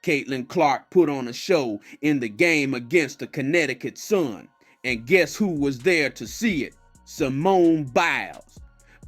Caitlyn Clark put on a show in the game against the Connecticut Sun. And guess who was there to see it? Simone Biles.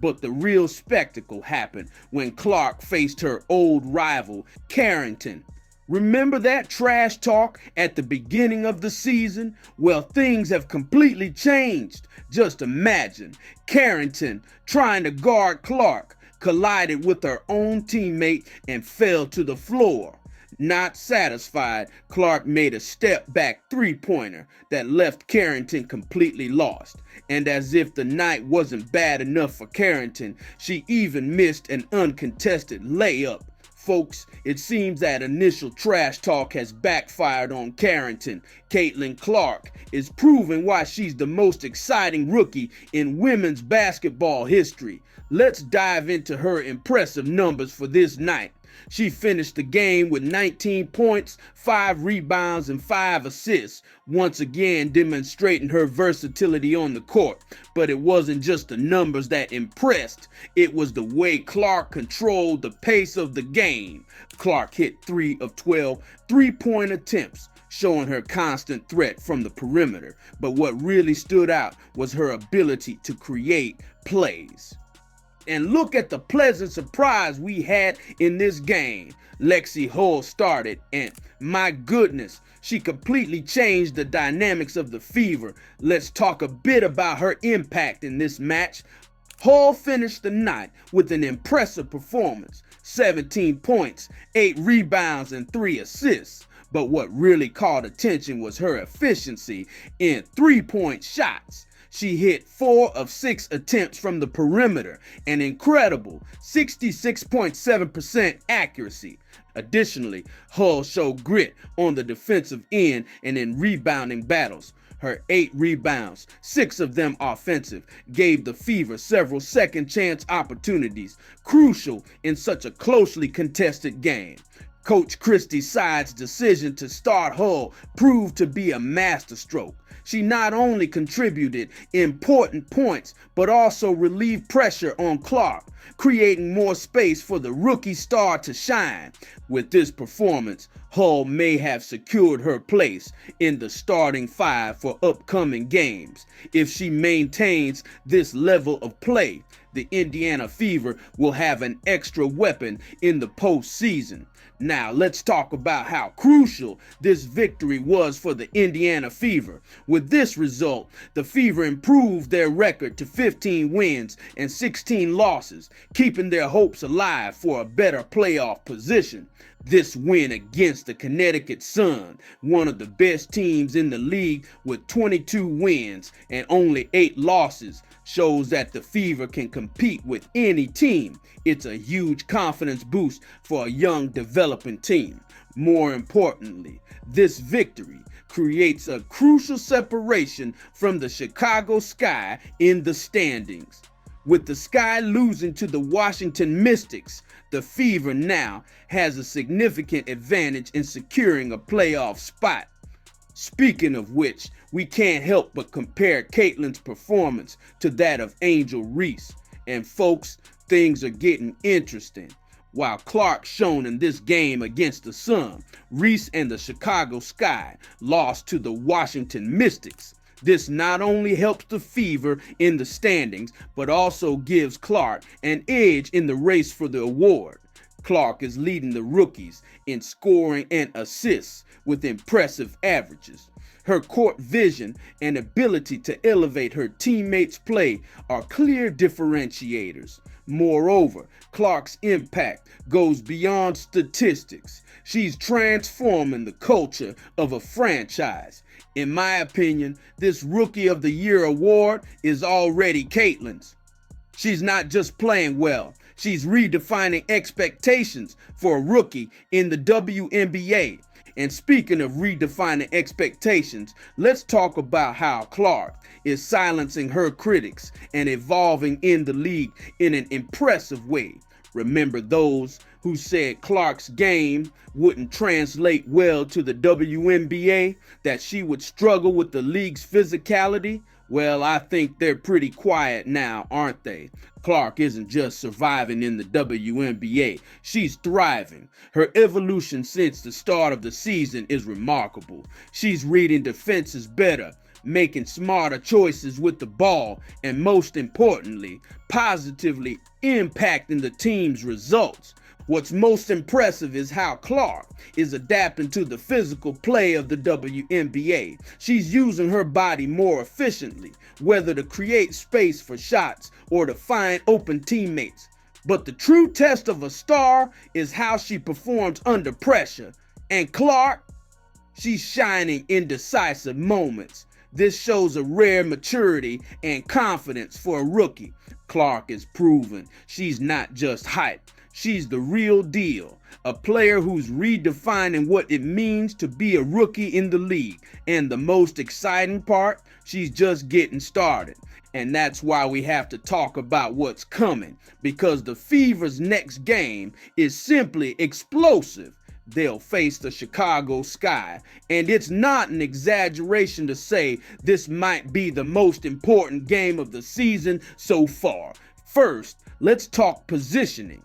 But the real spectacle happened when Clark faced her old rival, Carrington. Remember that trash talk at the beginning of the season? Well, things have completely changed. Just imagine, Carrington, trying to guard Clark, collided with her own teammate and fell to the floor. Not satisfied, Clark made a step-back three-pointer that left Carrington completely lost. And as if the night wasn't bad enough for Carrington, she even missed an uncontested layup. Folks, it seems that initial trash talk has backfired on Carrington. Caitlyn Clark is proving why she's the most exciting rookie in women's basketball history. Let's dive into her impressive numbers for this night. She finished the game with 19 points, 5 rebounds, and 5 assists, once again demonstrating her versatility on the court. But it wasn't just the numbers that impressed, it was the way Clark controlled the pace of the game. Clark hit 3 of 12 three-point attempts, showing her constant threat from the perimeter. But what really stood out was her ability to create plays. And look at the pleasant surprise we had in this game. Lexi Hull started, and my goodness, she completely changed the dynamics of the Fever. Let's talk a bit about her impact in this match. Hull finished the night with an impressive performance, 17 points, 8 rebounds, and 3 assists. But what really caught attention was her efficiency in three-point shots. She hit 4 of 6 attempts from the perimeter, an incredible 66.7% accuracy. Additionally, Hull showed grit on the defensive end and in rebounding battles. Her 8 rebounds, 6 of them offensive, gave the Fever several second chance opportunities, crucial in such a closely contested game. Coach Christie Side's decision to start Hull proved to be a masterstroke. She not only contributed important points, but also relieved pressure on Clark, creating more space for the rookie star to shine. With this performance, Hull may have secured her place in the starting 5 for upcoming games. If she maintains this level of play, the Indiana Fever will have an extra weapon in the postseason. Now let's talk about how crucial this victory was for the Indiana Fever. With this result, the Fever improved their record to 15 wins and 16 losses, keeping their hopes alive for a better playoff position. This win against the Connecticut Sun, one of the best teams in the league with 22 wins and only 8 losses, shows that the Fever can compete with any team. It's a huge confidence boost for a young developing team. More importantly, this victory creates a crucial separation from the Chicago Sky in the standings. With the Sky losing to the Washington Mystics, the Fever now has a significant advantage in securing a playoff spot. Speaking of which, we can't help but compare Caitlyn's performance to that of Angel Reese. And folks, things are getting interesting. While Clark shone in this game against the Sun, Reese and the Chicago Sky lost to the Washington Mystics. This not only helps the Fever in the standings, but also gives Clark an edge in the race for the award. Clark is leading the rookies in scoring and assists with impressive averages. Her court vision and ability to elevate her teammates' play are clear differentiators. Moreover, Clark's impact goes beyond statistics. She's transforming the culture of a franchise. In my opinion, this Rookie of the Year award is already Caitlyn's. She's not just playing well, she's redefining expectations for a rookie in the WNBA. And speaking of redefining expectations, let's talk about how Clark is silencing her critics and evolving in the league in an impressive way. Remember those who said Clark's game wouldn't translate well to the WNBA, that she would struggle with the league's physicality, well, I think they're pretty quiet now, aren't they? Clark isn't just surviving in the WNBA, she's thriving. Her evolution since the start of the season is remarkable. She's reading defenses better, making smarter choices with the ball, and most importantly, positively impacting the team's results. What's most impressive is how Clark is adapting to the physical play of the WNBA. She's using her body more efficiently, whether to create space for shots or to find open teammates. But the true test of a star is how she performs under pressure. And Clark, she's shining in decisive moments. This shows a rare maturity and confidence for a rookie. Clark is proven she's not just hype. She's the real deal, a player who's redefining what it means to be a rookie in the league. And the most exciting part, she's just getting started. And that's why we have to talk about what's coming, because the Fever's next game is simply explosive. They'll face the Chicago Sky, and it's not an exaggeration to say this might be the most important game of the season so far. First, let's talk positioning.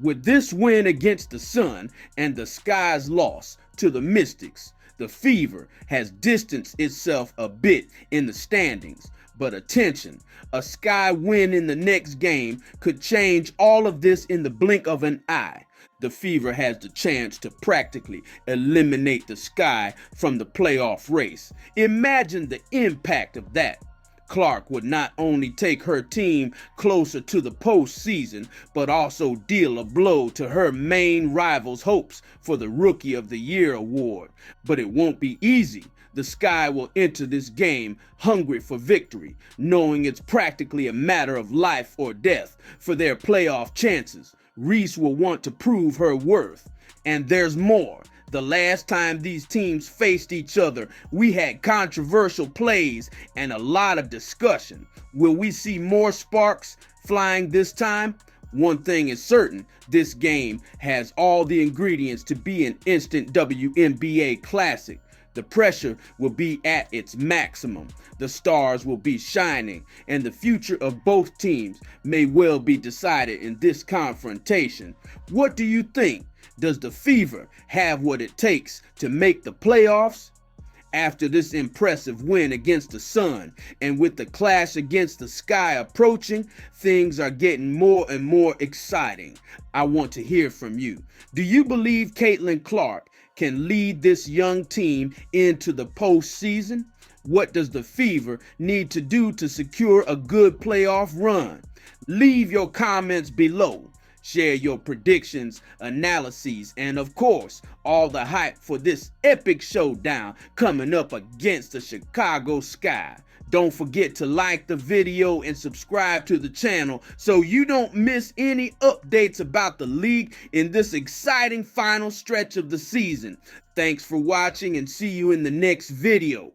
With this win against the Sun and the Sky's loss to the Mystics, the Fever has distanced itself a bit in the standings. But attention, a Sky win in the next game could change all of this in the blink of an eye. The Fever has the chance to practically eliminate the Sky from the playoff race. Imagine the impact of that. Clark would not only take her team closer to the postseason, but also deal a blow to her main rival's hopes for the Rookie of the Year award. But it won't be easy. The Sky will enter this game hungry for victory, knowing it's practically a matter of life or death for their playoff chances. Reese will want to prove her worth. And there's more. The last time these teams faced each other, we had controversial plays and a lot of discussion. Will we see more sparks flying this time? One thing is certain, this game has all the ingredients to be an instant WNBA classic. The pressure will be at its maximum. The stars will be shining, and the future of both teams may well be decided in this confrontation. What do you think? Does the Fever have what it takes to make the playoffs? After this impressive win against the Sun, and with the clash against the Sky approaching, things are getting more and more exciting. I want to hear from you. Do you believe Caitlyn Clark can lead this young team into the postseason? What does the Fever need to do to secure a good playoff run? Leave your comments below. Share your predictions, analyses, and of course, all the hype for this epic showdown coming up against the Chicago Sky. Don't forget to like the video and subscribe to the channel so you don't miss any updates about the league in this exciting final stretch of the season. Thanks for watching and see you in the next video.